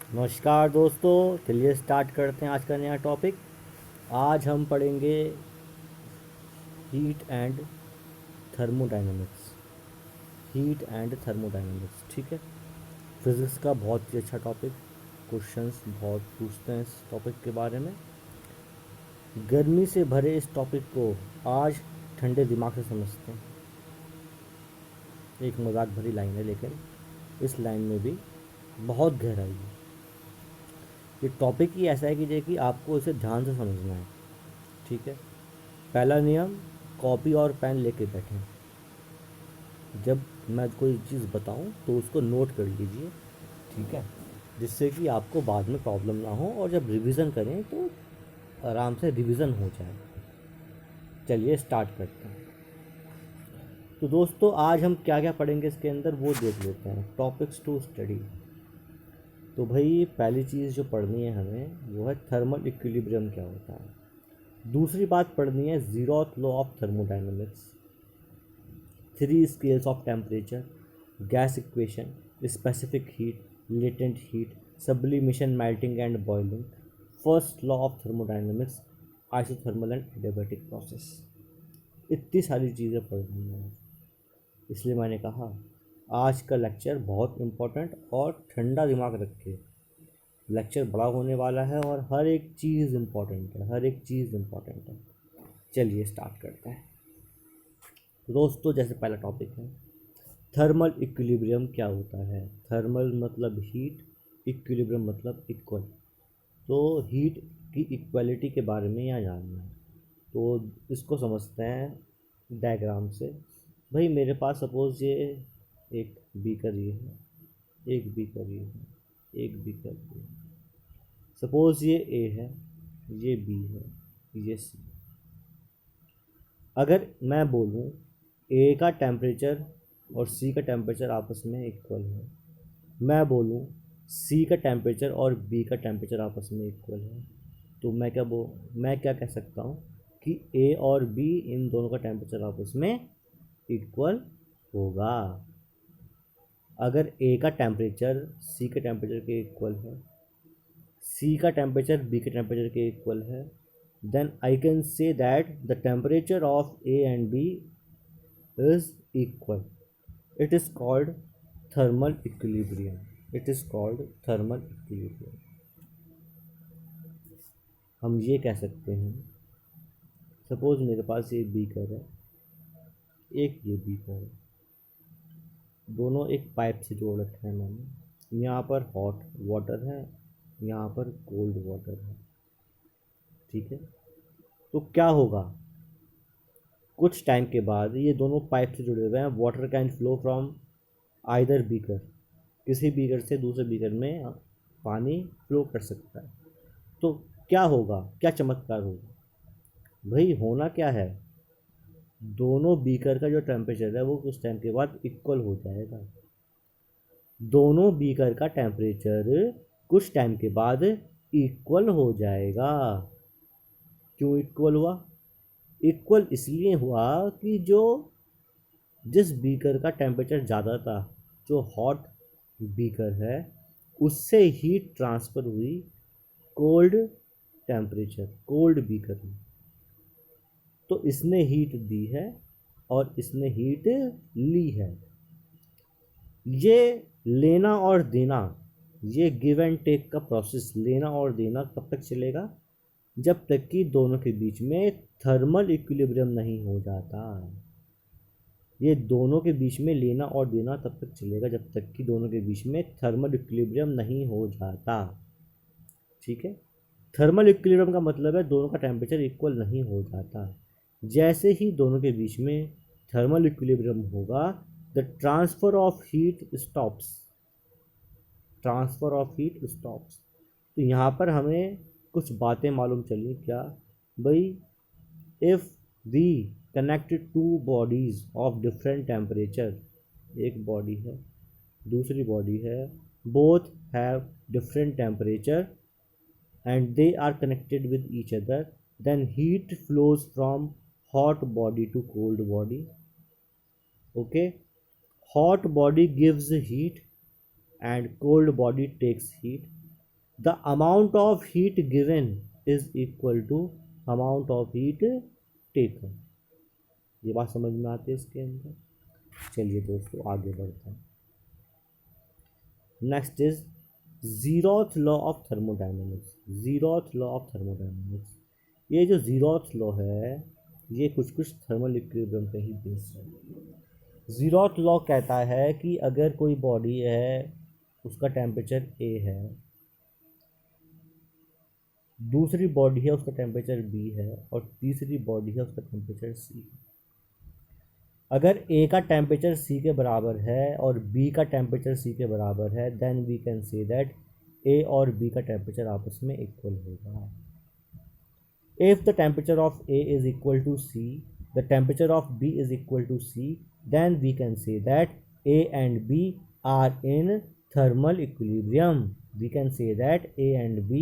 नमस्कार दोस्तों, चलिए स्टार्ट करते हैं आज का नया टॉपिक। आज हम पढ़ेंगे heat and thermodynamics. Heat and thermodynamics, ठीक है। फिज़िक्स का बहुत ही अच्छा टॉपिक। क्वेश्चंस बहुत पूछते हैं इस टॉपिक के बारे में। गर्मी से भरे इस टॉपिक को आज ठंडे दिमाग से समझते हैं। एक मजाक भरी लाइन है, लेकिन इस लाइन में भी बहुत गहराई है। ये टॉपिक ही ऐसा है कि देखिए आपको इसे ध्यान से समझना है, ठीक है। पहला नियम, कॉपी और पेन लेके बैठें। जब मैं कोई चीज़ बताऊं तो उसको नोट कर लीजिए, ठीक है, जिससे कि आपको बाद में प्रॉब्लम ना हो और जब रिवीजन करें तो आराम से रिवीजन हो जाए। चलिए स्टार्ट करते हैं। तो दोस्तों, आज हम क्या क्या पढ़ेंगे इसके अंदर वो देख लेते हैं। Topics to study. तो भाई पहली चीज़ जो पढ़नी है हमें वो है थर्मल इक्विलिब्रियम क्या होता है। दूसरी बात पढ़नी है zeroth law of thermodynamics, three scales of temperature, gas equation, specific heat, latent heat, sublimation, melting and boiling, first law of thermodynamics, isothermal and adiabatic process. इतनी सारी चीज़ें पढ़नी है, इसलिए मैंने कहा आज का लेक्चर बहुत इम्पोर्टेंट और ठंडा दिमाग रखे। लेक्चर बड़ा होने वाला है और हर एक चीज़ इम्पोर्टेंट है, हर एक चीज़ इम्पोर्टेंट है। चलिए स्टार्ट करते हैं दोस्तों। जैसे पहला टॉपिक है थर्मल इक्विलिब्रियम क्या होता है। थर्मल मतलब हीट, इक्विलिब्रियम मतलब इक्वल। तो हीट की इक्वलिटी के बारे में यहाँ जानना है, तो इसको समझते हैं डायग्राम से। भाई मेरे पास सपोज़ ये एक बीकर ये है, एक बीकर ये है, एक बीकर ये है। सपोज़ ये ए है, ये बी है, ये सी। अगर मैं बोलूँ ए का टेम्परेचर और सी का टेम्परेचर आपस में इक्वल है, मैं बोलूँ सी का टेम्परेचर और बी का टेम्परेचर आपस में इक्वल है, तो मैं क्या कह सकता हूँ कि ए और बी इन दोनों का टेम्परेचर आपस में इक्वल होगा। अगर ए का टेम्परेचर सी के टेम्परेचर के इक्वल है, सी का टेम्परेचर बी के टेम्परेचर के इक्वल है, then I can say that the temperature of A and B is equal. It is called thermal equilibrium. It is called thermal equilibrium. हम ये कह सकते हैं, सपोज मेरे पास एक बीकर है, एक ये बीकर है, दोनों एक पाइप से जोड़ रखे हैं मैंने। यहाँ पर हॉट वाटर है, यहाँ पर कोल्ड वाटर है, ठीक है। तो क्या होगा, कुछ टाइम के बाद ये दोनों पाइप से जुड़े हुए हैं। Water can flow from either beaker, किसी बीकर से दूसरे बीकर में पानी फ्लो कर सकता है। तो क्या होगा, क्या चमत्कार होगा भाई, होना क्या है, दोनों बीकर का जो टेम्परेचर है वो कुछ टाइम के बाद इक्वल हो जाएगा। दोनों बीकर का टेम्परेचर कुछ टाइम के बाद इक्वल हो जाएगा। क्यों इक्वल हुआ? इक्वल इसलिए हुआ कि जिस बीकर का टेम्परेचर ज़्यादा था, जो हॉट बीकर है, उससे हीट ट्रांसफ़र हुई कोल्ड टेम्परेचर, कोल्ड बीकर में। तो इसने हीट दी है और इसने हीट ली है। ये लेना और देना, ये गिव एंड टेक का प्रोसेस, लेना और देना कब तक चलेगा, जब तक कि दोनों के बीच में थर्मल इक्विलिब्रियम नहीं हो जाता। ये दोनों के बीच में लेना और देना तब तक चलेगा जब तक कि दोनों के बीच में थर्मल इक्विलिब्रियम नहीं हो जाता, ठीक है। थर्मल इक्विलिब्रियम का मतलब है दोनों का टेम्परेचर इक्वल नहीं हो जाता। जैसे ही दोनों के बीच में थर्मल इक्विलिब्रियम होगा, the transfer of heat stops, transfer of heat stops. तो यहाँ पर हमें कुछ बातें मालूम चली क्या भाई, if we connected two bodies of different temperature, एक बॉडी है दूसरी बॉडी है, both have different temperature and they are connected with each other, then heat flows from hot body to cold body. Okay, hot body gives heat and cold body takes heat. The amount of heat given is equal to amount of heat taken. ये बात समझ में आती है इसके अंदर। चलिए दोस्तों आगे बढ़ते हैं। Next is zeroth law of thermodynamics. Zeroth law of thermodynamics, ये जो जीरोथ लॉ है ये कुछ कुछ थर्मल इक्विलिब्रियम पे ही बेस्ड है। जीरोथ लॉ कहता है कि अगर कोई बॉडी है उसका टेम्परेचर ए है, दूसरी बॉडी है उसका टेम्परेचर बी है, और तीसरी बॉडी है उसका टेम्परेचर सी है। अगर ए का टेम्परेचर सी के बराबर है और बी का टेम्परेचर सी के बराबर है, then we can say that A और बी का टेम्परेचर आपस में इक्वल होगा। If the temperature of A is equal to C, the temperature of B is equal to C, then we can say that A and B are in thermal equilibrium. We can say that A and B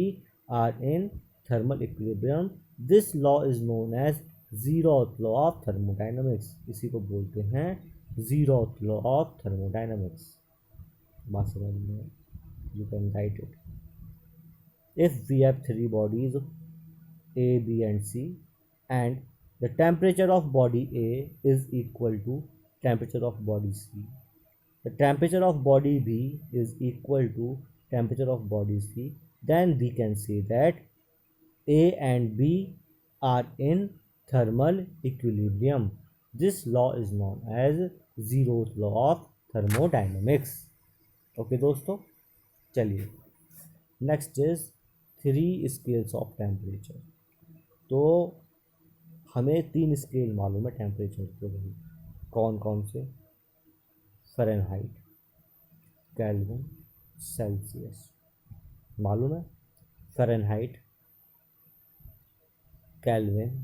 are in thermal equilibrium. This law is known as zeroth law of thermodynamics. इसी को बोलते हैं zeroth law of thermodynamics. बात समझ में, you can write it. If we have three bodies A, B and C, and the temperature of body A is equal to temperature of body C, the temperature of body B is equal to temperature of body C, then we can say that A and B are in thermal equilibrium. This law is known as zeroth law of thermodynamics. Okay दोस्तों, चलिए next is three scales of temperature. तो हमें तीन scale मालूम है temperature के, भाई कौन कौन से? फ़ारेनहाइट, केल्विन, सेल्सियस मालूम है। फ़ारेनहाइट, केल्विन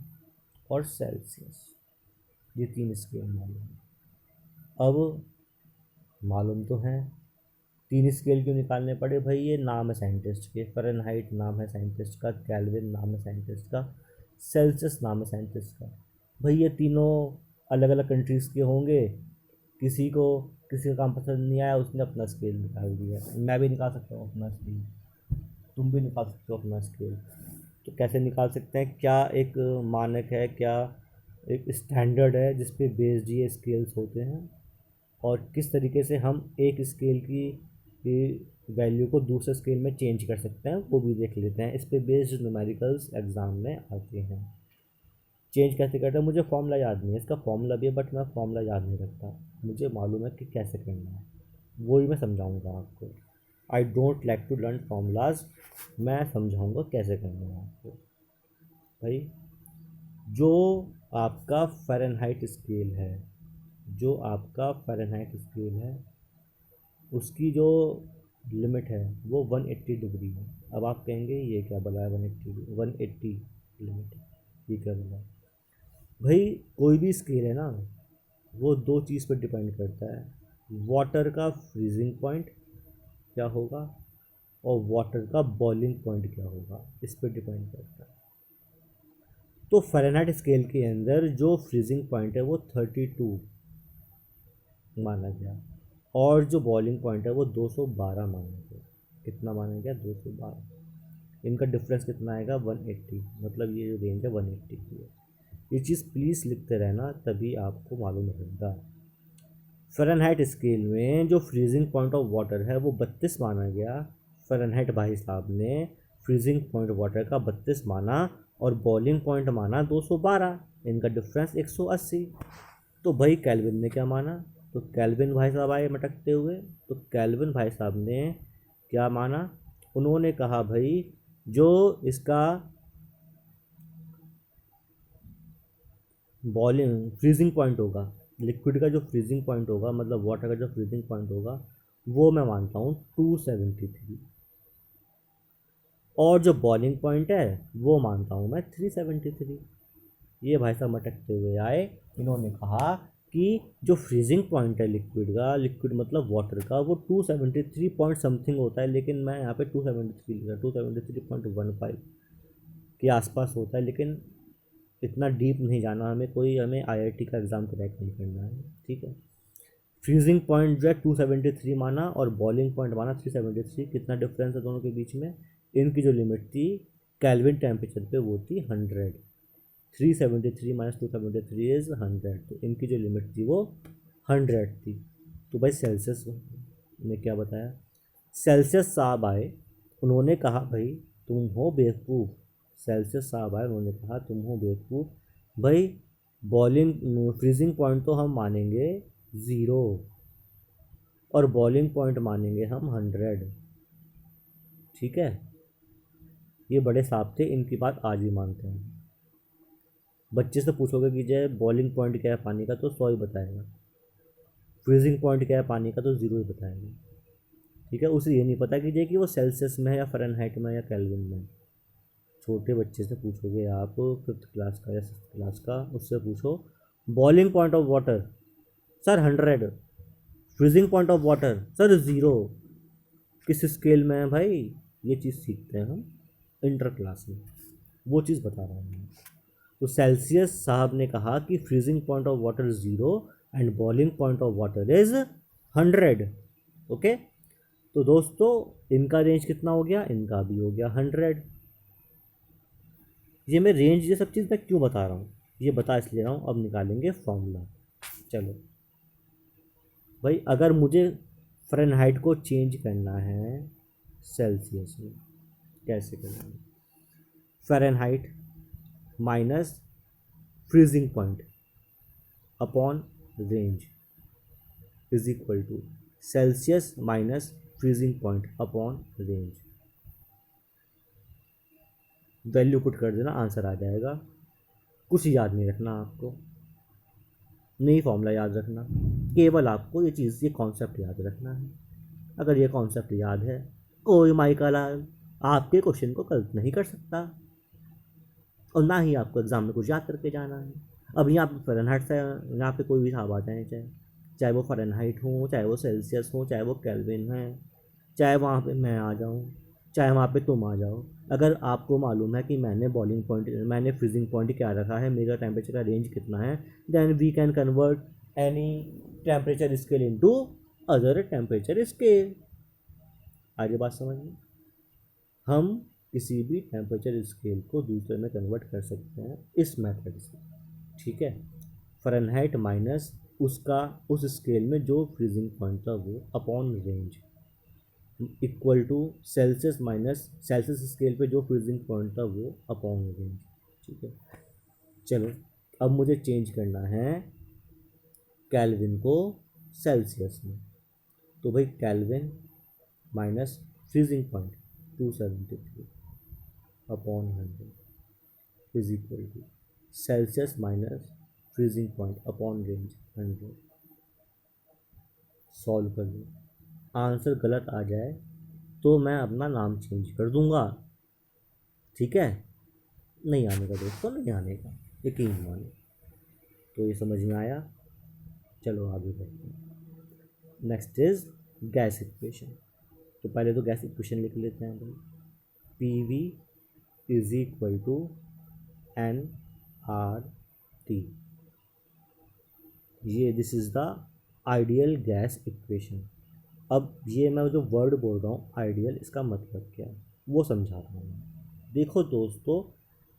और सेल्सियस, ये तीन स्केल मालूम है। अब मालूम तो हैं, तीन स्केल क्यों निकालने पड़े भाई? ये नाम है साइंटिस्ट के। फ़ारेनहाइट नाम है साइंटिस्ट का, केल्विन नाम है साइंटिस्ट का, सेल्सियस नाम है साइंटिस्ट का। भाई ये तीनों अलग अलग कंट्रीज़ के होंगे, किसी का काम पसंद नहीं आया, उसने अपना स्केल निकाल दिया। मैं भी निकाल सकता हूँ अपना स्केल, तुम भी निकाल सकते हो अपना स्केल। तो कैसे निकाल सकते हैं? क्या एक मानक है, क्या एक स्टैंडर्ड है जिस पे बेस्ड ये स्केल्स होते हैं, और किस तरीके से हम एक स्केल की वैल्यू को दूसरे स्केल में चेंज कर सकते हैं, वो भी देख लेते हैं। इस पे बेस्ड न्यूमेरिकल्स एग्ज़ाम में आते हैं। चेंज कैसे करते हैं? मुझे फॉर्मूला याद नहीं है, इसका फॉर्मूला भी है बट मैं फॉर्मूला याद नहीं रखता। मुझे मालूम है कि कैसे करना है, वही मैं समझाऊंगा आपको। I don't like to learn formulas, मैं समझाऊंगा कैसे करना है आपको। भाई जो आपका फ़ारेनहाइट स्केल है, जो आपका फ़ारेनहाइट स्केल है उसकी जो लिमिट है वो 180 डिग्री है। अब आप कहेंगे ये क्या बोला है 180 लिमिट, ये क्या बोला है? भाई कोई भी स्केल है ना, वो दो चीज़ पर डिपेंड करता है। वाटर का फ्रीजिंग पॉइंट क्या होगा और वाटर का बॉइलिंग पॉइंट क्या होगा, इस पर डिपेंड करता है। तो फ़ारेनहाइट स्केल के अंदर जो फ्रीजिंग पॉइंट है वो 32 माना गया, और जो बॉइलिंग पॉइंट है वो 212 माना गया। कितना माना गया? 212। इनका डिफरेंस कितना आएगा? 180। मतलब ये जो रेंज है 180 की है। ये चीज़ प्लीज़ लिखते रहना, तभी आपको मालूम रहेगा। फ़ारेनहाइट स्केल में जो फ्रीजिंग पॉइंट ऑफ वाटर है वो 32 माना गया। फ़ारेनहाइट भाई साहब ने फ्रीजिंग पॉइंट वाटर का 32 माना और बॉइलिंग पॉइंट माना 212। इनका डिफरेंस 180। तो भाई केल्विन ने क्या माना? तो केल्विन भाई साहब आए मटकते हुए, तो केल्विन भाई साहब ने क्या माना? उन्होंने कहा भाई जो इसका बॉइलिंग फ्रीजिंग पॉइंट होगा, लिक्विड का जो फ्रीजिंग पॉइंट होगा, मतलब वाटर का जो फ्रीजिंग पॉइंट होगा, वो मैं मानता हूँ 273, और जो बॉइलिंग पॉइंट है वो मानता हूँ मैं 373। ये भाई साहब मटकते हुए आए, इन्होंने कहा कि जो फ्रीजिंग पॉइंट है लिक्विड का, लिक्विड मतलब वाटर का, वो 273 पॉइंट समथिंग होता है, लेकिन मैं यहाँ पे 273 लिख रहा, 273.15 के आसपास होता है। लेकिन इतना डीप नहीं जाना हमें, हमें आईआईटी का एग्ज़ाम क्रैक नहीं करना है, ठीक है। फ्रीजिंग पॉइंट जो है 273 माना और बॉइलिंग पॉइंट माना 373। कितना डिफरेंस है दोनों के बीच में? इनकी जो लिमिट थी केल्विन टेम्परेचर पे वो थी 100। 373 माइनस 273 इज़ 100, तो इनकी जो लिमिट थी वो 100 थी। तो भाई सेल्सियस ने क्या बताया, सेल्सियस साहब आए, उन्होंने कहा भाई तुम हो बेवकूफ़। सेल्सियस साहब आए, उन्होंने कहा तुम हो बेवकूफ़ भाई, बॉइलिंग फ्रीजिंग पॉइंट तो हम मानेंगे 0 और बॉइलिंग पॉइंट मानेंगे हम 100। ठीक है, ये बड़े साहब थे, इनकी बात आज भी मानते हैं। बच्चे से पूछोगे कि जय बॉइलिंग पॉइंट क्या है पानी का, तो 100 ही बताएगा। फ्रीजिंग पॉइंट क्या है पानी का, तो 0 ही बताएगा। ठीक है, उसे ये नहीं पता कि जय कि वो सेल्सियस में है या फ़ारेनहाइट में या केल्विन में। छोटे बच्चे से पूछोगे आप 5th क्लास का या 6th क्लास का, उससे पूछो boiling point of water, sir 100। Freezing point of water, sir 0। किस स्केल में है भाई, ये चीज़ सीखते हैं हम इंटर क्लास में, वो चीज़ बता रहा हूँ मैं। तो सेल्सियस साहब ने कहा कि freezing point of water 0 and boiling point of water is 100। Okay, तो दोस्तों इनका रेंज कितना हो गया, इनका भी हो गया 100। ये मैं रेंज ये सब चीज़ मैं क्यों बता रहा हूँ, ये बता इसलिए रहा हूँ, अब निकालेंगे फॉर्मूला। चलो भाई, अगर मुझे फ़ारेनहाइट को चेंज करना है सेल्सियस में, कैसे करना है, Fahrenheit minus freezing point upon range is equal to Celsius minus freezing point upon range. Value put कर देना, आंसर आ जाएगा। कुछ याद नहीं रखना आपको, नहीं फॉर्मूला याद रखना, केवल आपको ये चीज़, ये कॉन्सेप्ट याद रखना है। अगर ये कॉन्सेप्ट याद है, कोई माइका लाल आपके क्वेश्चन को गलत नहीं कर सकता, और ना ही आपको एग्ज़ाम में कुछ याद करके जाना है। अब यहाँ पे फ़ारेनहाइट से यहाँ पे कोई भी हिसाब आ जाए, चाहे चाहे वो फ़ारेनहाइट हो, चाहे वो सेल्सियस हो, चाहे वो केल्विन है, चाहे वहाँ पे मैं आ जाऊँ, चाहे वहाँ पे तुम आ जाओ। अगर आपको मालूम है कि मैंने बॉइलिंग पॉइंट, मैंने फ्रीजिंग पॉइंट क्या रखा है, मेरा टेम्परेचर का रेंज कितना है, then we can convert any temperature scale into other temperature scale. आगे बात समझ में, हम किसी भी टेम्परेचर स्केल को दूसरे में कन्वर्ट कर सकते हैं इस मेथड से। ठीक है, फ़ारेनहाइट माइनस उसका उस स्केल में जो फ्रीजिंग पॉइंट था वो upon range equal to Celsius minus Celsius scale पे जो फ्रीजिंग पॉइंट था वो अपॉन रेंज। ठीक है, चलो अब मुझे चेंज करना है केल्विन को सेल्सियस में, तो भाई Kelvin minus freezing point 273 upon 100 is equal to Celsius minus freezing point upon range 100। Solve कर लो, आंसर गलत आ जाए तो मैं अपना नाम चेंज कर दूंगा। ठीक है, नहीं आने का दोस्तों, नहीं आने का, यकीन मानो। तो ये समझ में आया, चलो आगे बढ़ते हैं। Next is gas equation. तो पहले तो गैस इक्वेशन लिख लेते हैं भाई, P V is equal to n R T. ये this is the ideal gas equation. अब ये मैं जो वर्ड बोल रहा हूँ आइडियल, इसका मतलब क्या है वो समझा रहा हूँ मैं। देखो दोस्तों,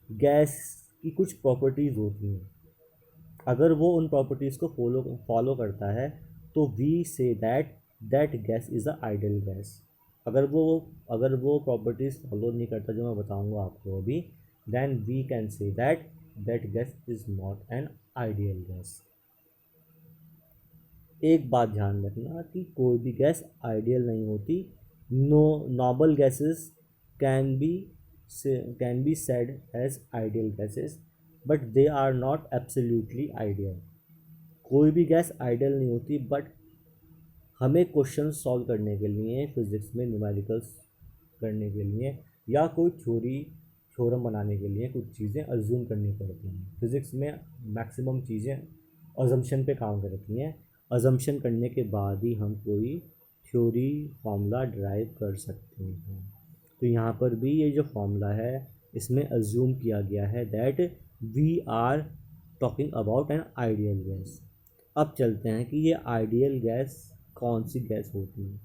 गैस की कुछ प्रॉपर्टीज़ होती हैं, अगर वो उन प्रॉपर्टीज़ को फॉलो करता है तो we say that gas is a ideal gas. अगर वो प्रॉपर्टीज़ फॉलो नहीं करता जो मैं बताऊंगा आपको अभी, then we can say that gas is not an ideal gas. एक बात ध्यान रखना कि कोई भी गैस आइडियल नहीं होती। No, noble gases can be can be said as ideal gases, but they are not absolutely ideal. कोई भी गैस आइडियल नहीं होती, बट हमें क्वेश्चन सॉल्व करने के लिए, फिज़िक्स में न्यूमेरिकल्स करने के लिए, या कोई थ्योरम बनाने के लिए कुछ चीज़ें अज्यूम करनी पड़ती हैं। फिज़िक्स में मैक्सिमम चीज़ें अजम्पशन पे काम करती हैं। अजम्पशन करने के बाद ही हम कोई थ्योरी फार्मूला ड्राइव कर सकते हैं। तो यहाँ पर भी ये जो फार्मूला है, इसमें अज्यूम किया गया है that we are talking about an ideal gas. अब चलते हैं कि ये आइडियल गैस कौन सी गैस होती है।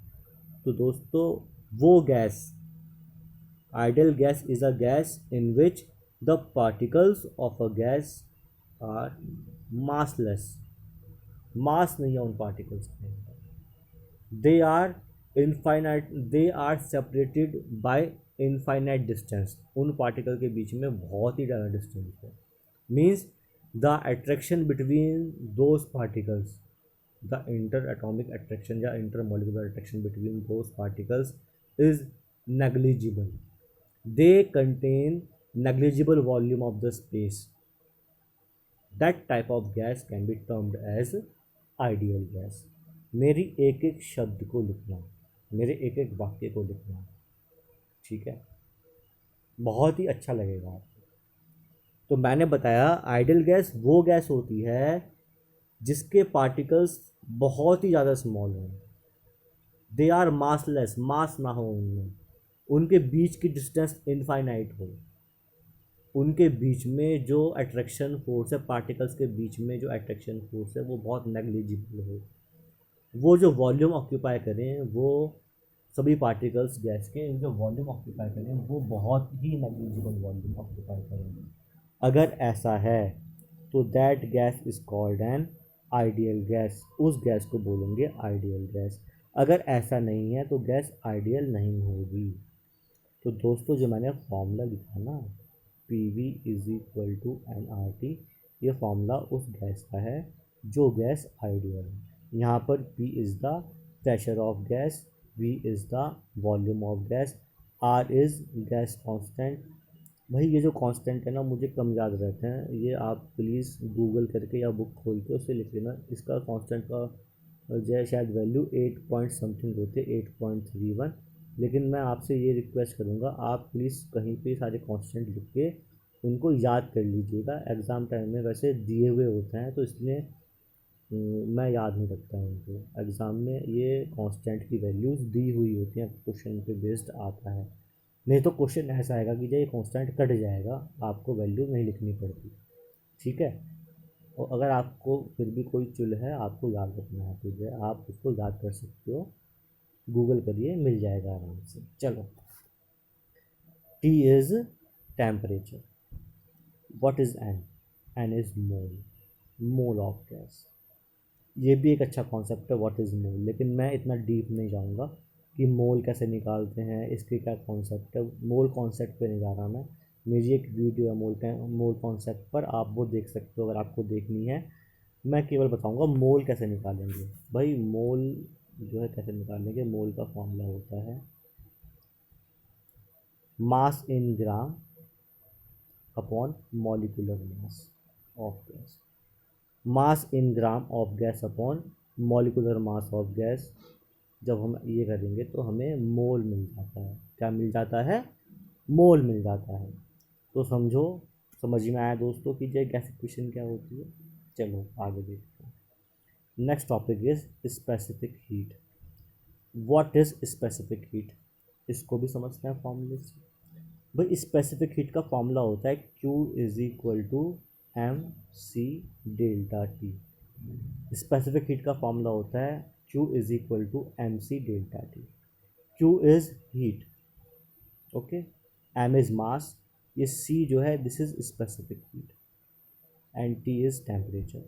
तो दोस्तों, वो gas Ideal gas is a gas in which the particles of a gas are massless. Mass नहीं है उन पार्टिकल्स के अंदर, they are separated by infinite distance, उन पार्टिकल के बीच में बहुत ही ज़्यादा डिस्टेंस है। Means the attraction between those particles, the inter atomic attraction या inter molecular attraction between those particles is negligible, they contain negligible volume of the space. That type of gas can be termed as ideal gas. मेरी एक एक शब्द को लिखना, मेरे एक एक वाक्य को लिखना, ठीक है, बहुत ही अच्छा लगेगा आपको। तो मैंने बताया आइडियल गैस वो गैस होती है जिसके पार्टिकल्स बहुत ही ज़्यादा स्मॉल हों, दे आर मासलेस, मास ना हो उनमें, उनके बीच की डिस्टेंस इनफाइनाइट हो, उनके बीच में जो अट्रैक्शन फोर्स है, पार्टिकल्स के बीच में जो अट्रैक्शन फोर्स है वो बहुत नेग्लिजिबल हो, वो जो वॉल्यूम ऑक्यूपाई करें, वो सभी पार्टिकल्स गैस के जो वॉल्यूम ऑक्यूपाई करें वो बहुत ही नेग्लिजिबल वॉल्यूम ऑक्यूपाई करेंगे। अगर ऐसा है तो that gas is called an ideal gas, उस गैस को बोलेंगे आइडियल गैस। अगर ऐसा नहीं है तो गैस आइडियल नहीं होगी। तो दोस्तों जो मैंने फॉर्मूला लिखा ना, P V is equal to n R T, ये फार्मूला उस गैस का है जो गैस आइडियल है। यहाँ पर P is the pressure of gas, V is the volume of gas, R is gas constant. भाई ये जो कांस्टेंट है ना मुझे कम याद रहते हैं, ये आप प्लीज़ गूगल करके या बुक खोल के उसे लिख लेना। इसका कांस्टेंट का जो है शायद वैल्यू 8 पॉइंट समथिंग होती है, 8.31। लेकिन मैं आपसे ये रिक्वेस्ट करूँगा, आप प्लीज़ कहीं पे सारे कांस्टेंट लिख के उनको याद कर लीजिएगा। एग्ज़ाम टाइम में वैसे दिए हुए होते हैं तो इसलिए मैं याद नहीं रखता उनको। एग्ज़ाम में ये कांस्टेंट की वैल्यूज़ दी हुई होती हैं, क्वेश्चन पे बेस्ड आता है। नहीं तो क्वेश्चन ऐसा आएगा कि ये कांस्टेंट कट जाएगा, आपको वैल्यू नहीं लिखनी पड़ती, ठीक है। और अगर आपको फिर भी कोई चुल है, आपको याद रखना है तो जो आप उसको याद कर सकते हो, गूगल करिए मिल जाएगा आराम से। चलो, T is temperature, what is n, n is mole, mole of gas. ये भी एक अच्छा कॉन्सेप्ट है व्हाट इज़ मोल, लेकिन मैं इतना डीप नहीं जाऊँगा कि मोल कैसे निकालते हैं, इसके क्या कॉन्सेप्ट है। मोल कॉन्सेप्ट पे नहीं जा रहा मैं, मेरी एक वीडियो है मोल कॉन्सेप्ट पर, आप वो देख सकते हो अगर आपको देखनी है। मैं केवल बताऊंगा मोल कैसे निकालेंगे। भाई मोल जो है कैसे निकालेंगे, मोल का फॉर्मूला होता है mass in gram upon molecular mass of gas, mass in gram of gas upon molecular mass of gas. जब हम ये करेंगे तो हमें मोल मिल जाता है। क्या मिल जाता है? मोल मिल जाता है। तो समझो, समझ में आया दोस्तों कि ये गैस इक्वेशन क्या होती है। चलो आगे देखते हैं। Next topic is specific heat. What is specific heat, इसको भी समझते हैं फॉर्मूले से। भाई स्पेसिफिक हीट का फॉर्मूला होता है Q is equal to m c delta T. Specific heat का फॉर्मूला होता है Q is equal to m c delta T. Q is heat, okay, M is mass, ये C जो है this is specific heat and T is temperature.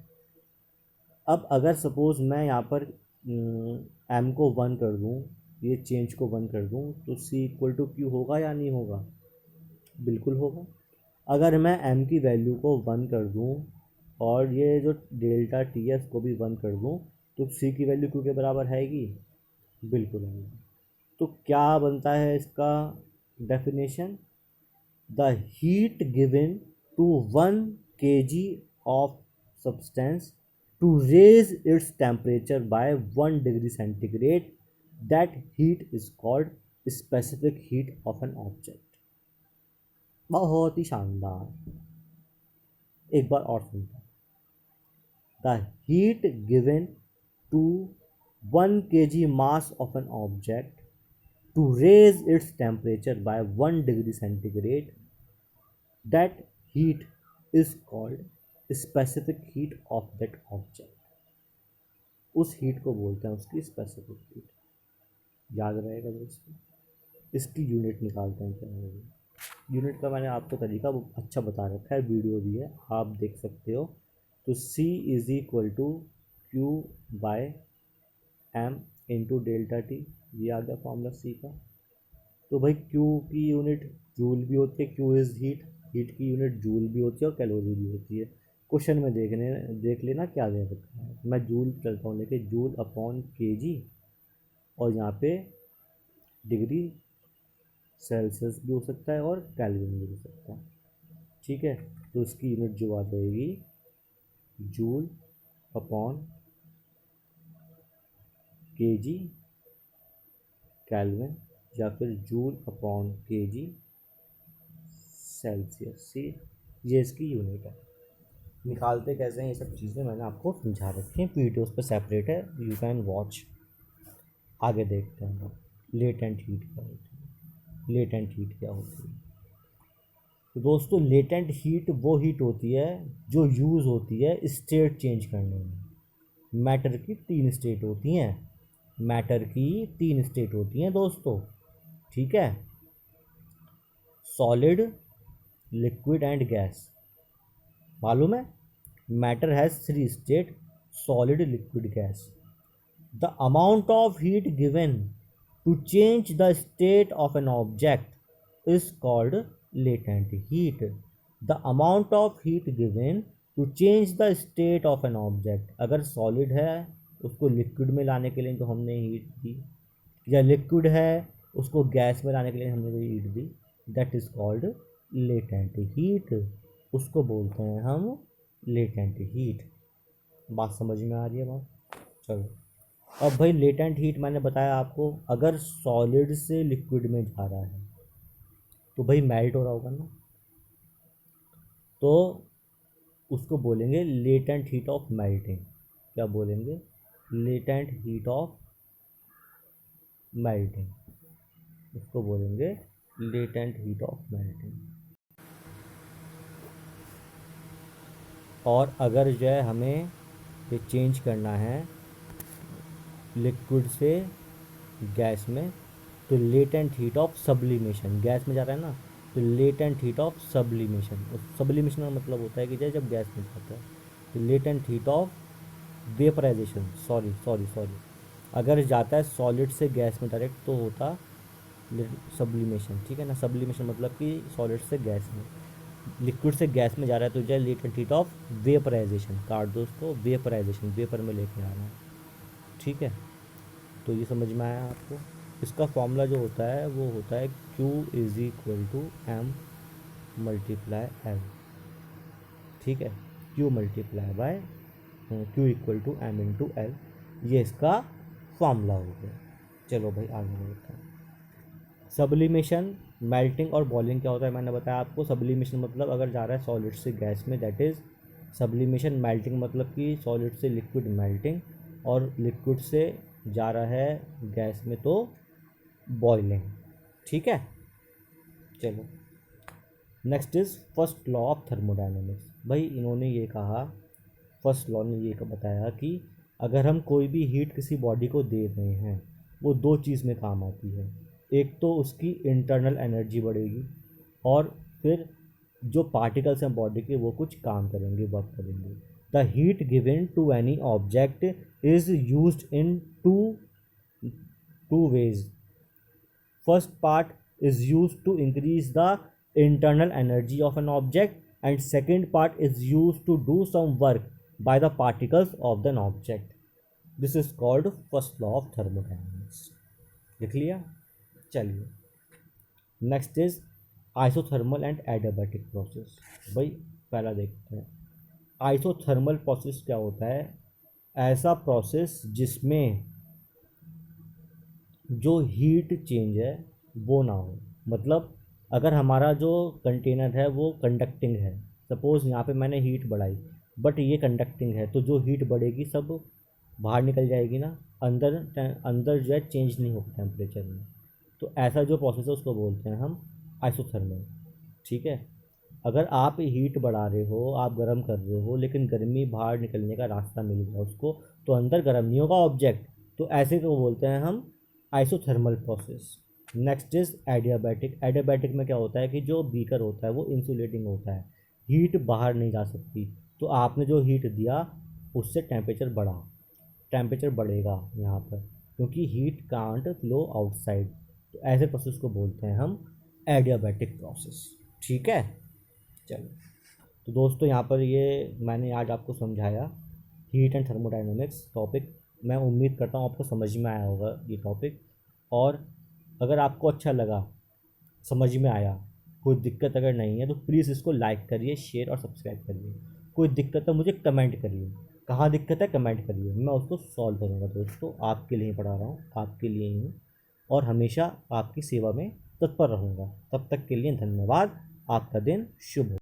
अब अगर suppose मैं यहाँ पर M को 1 कर दूँ, ये चेंज को 1 कर दूँ, तो C इक्वल टू Q होगा या नहीं होगा? बिल्कुल होगा। अगर मैं M की वैल्यू को 1 कर दूँ और ये जो डेल्टा टी है इसको भी 1 कर दूँ, तो C की वैल्यू Q के बराबर आएगी? बिल्कुल आएगी। तो क्या बनता है इसका definition? The heat given to 1 kg of substance to raise its temperature by 1 degree centigrade, that heat is called specific heat of an object। बहुत ही शानदार, एक बार और सुनता। The heat given to 1 kg mass of an object to raise its temperature by 1 degree centigrade, that heat is called specific heat of that object। उस heat को बोलते हैं उसकी स्पेसिफिक हीट। याद रहेगा दोस्तों। इसकी यूनिट निकालते हैं क्या होगी। यूनिट का मैंने आपको तरीका वो अच्छा बता रखा है, वीडियो भी है, आप देख सकते हो। तो C is equal to Q by m into delta T, ये आ गया फॉर्मूला C का। तो भाई Q की यूनिट जूल भी होती है, Q इज़ हीट, हीट की यूनिट जूल भी होती है और कैलोरी भी होती है। क्वेश्चन में देख लेना क्या दे रखा है। मैं जूल चलता हूँ लेके, जूल अपॉन केजी, और यहाँ पे डिग्री सेल्सियस भी हो सकता है और केल्विन भी हो सकता है। ठीक है, तो इसकी यूनिट जो आ जाएगी जूल अपॉन केजी केल्विन, या फिर जूल अपॉन केजी सेल्सियस। सी, ये इसकी यूनिट है। निकालते कैसे हैं ये सब चीज़ें मैंने आपको समझा रखी हैं, वीडियोस पे सेपरेट है, यू कैन वॉच। आगे देखते हैं हम लेटेंट हीट क्या होती है। लेटेंट हीट क्या होती है तो दोस्तों, लेटेंट हीट वो हीट होती है जो यूज़ होती है स्टेट चेंज करने में। मैटर की तीन स्टेट होती हैं, मैटर की तीन स्टेट होती हैं दोस्तों। ठीक है, सॉलिड, लिक्विड एंड गैस। मालूम है, matter has three state, solid, liquid, gas. The amount of heat given to change the state of an object is called latent heat. The amount of heat given to change the state of an object, अगर solid है उसको liquid में लाने के लिए तो हमने heat दी, या लिक्विड है उसको गैस में लाने के लिए हमने कोई heat the, that is called latent heat. उसको बोलते हैं हम लेटेंट हीट। बात समझ में आ रही है बात? चलो, अब भाई लेटेंट हीट मैंने बताया आपको, अगर सॉलिड से लिक्विड में जा रहा है तो भाई मेल्ट हो रहा होगा ना, तो उसको बोलेंगे लेटेंट हीट ऑफ मेल्टिंग। क्या बोलेंगे? लेटेंट हीट ऑफ मेल्टिंग, उसको बोलेंगे लेटेंट हीट ऑफ मेल्टिंग। और अगर जो है हमें ये चेंज करना है लिक्विड से गैस में, तो latent heat of sublimation, gas में जा रहा है ना, तो latent heat of sublimation. Sublimation का मतलब होता है कि जब गैस में जाता है, तो latent heat of vaporization, sorry sorry sorry, अगर जाता है सॉलिड से गैस में डायरेक्ट तो होता सब्लिमेशन। ठीक है ना, सब्लिमेशन मतलब कि सॉलिड से गैस में, लिक्विड से गैस में जा रहा है तो जो है लेटेंट हीट ऑफ वेपराइजेशन। काट दो उसको, वेपराइजेशन, वेपर में लेके आना है। ठीक है, तो ये समझ में आया आपको। इसका फॉर्मूला जो होता है वो होता है Q is equal to m multiply L. ठीक है, Q multiply by Q equal to m into L, ये इसका फॉर्मूला हो गया। चलो भाई आगे बढ़ते हैं। सब्लिमेशन, मेल्टिंग और बॉइलिंग क्या होता है मैंने बताया आपको। सब्लिमेशन मतलब अगर जा रहा है सॉलिड से गैस में, दैट इज़ सब्लिमेशन। मेल्टिंग मतलब कि सॉलिड से लिक्विड मेल्टिंग, और लिक्विड से जा रहा है गैस में तो बॉइलिंग। ठीक है, चलो next is first law of thermodynamics. भाई इन्होंने ये कहा, फर्स्ट लॉ ने ये बताया कि अगर हम कोई भी हीट किसी बॉडी को दे रहे हैं, वो दो चीज़ में काम आती है। एक तो उसकी इंटरनल एनर्जी बढ़ेगी, और फिर जो पार्टिकल्स हैं बॉडी के वो कुछ काम करेंगे, वर्क करेंगे। The heat given to any object is used in two ways. First part is used to increase the internal energy of an object, and second part is used to do some work by the particles of an object. This is called first law of thermodynamics. लिख लिया? चलिए, next is isothermal and adiabatic process. भाई पहला देखते हैं isothermal process क्या होता है। ऐसा प्रोसेस जिसमें जो हीट चेंज है वो ना हो। मतलब अगर हमारा जो कंटेनर है वो कंडक्टिंग है, सपोज़ यहाँ पे मैंने हीट बढ़ाई, बट ये कंडक्टिंग है, तो जो हीट बढ़ेगी सब बाहर निकल जाएगी ना, अंदर अंदर जो है चेंज नहीं होगा टेम्परेचर में। तो ऐसा जो प्रोसेस है उसको बोलते हैं हम आइसोथर्मल। ठीक है, अगर आप हीट बढ़ा रहे हो, आप गर्म कर रहे हो, लेकिन गर्मी बाहर निकलने का रास्ता मिल गया उसको, तो अंदर गर्म नहीं होगा ऑब्जेक्ट, तो ऐसे को बोलते हैं हम isothermal process. Next is adiabatic. Adiabatic में क्या होता है कि जो बीकर होता है वो इंसुलेटिंग होता है, हीट बाहर नहीं जा सकती। तो आपने जो हीट दिया उससे टेम्परेचर बढ़ा, टेम्परेचर बढ़ेगा यहाँ पर, क्योंकि हीट कांट फ्लो आउटसाइड। तो ऐसे प्रोसेस को बोलते हैं हम एडियाबैटिक प्रोसेस। ठीक है, चलो। तो दोस्तों यहाँ पर ये मैंने आज आपको समझाया हीट एंड थर्मोडाइनमिक्स टॉपिक। मैं उम्मीद करता हूँ आपको समझ में आया होगा ये टॉपिक। और अगर आपको अच्छा लगा, समझ में आया, कोई दिक्कत अगर नहीं है तो प्लीज़ इसको लाइक करिए, शेयर और सब्सक्राइब करिए। कोई दिक्कत है मुझे कमेंट करिए, कहाँ दिक्कत है कमेंट करिए, मैं उसको सॉल्व करूँगा। दोस्तों आपके लिए ही पढ़ा रहा हूँ, आपके लिए ही हूँ, और हमेशा आपकी सेवा में तत्पर रहूँगा। तब तक के लिए धन्यवाद। आपका दिन शुभ हो।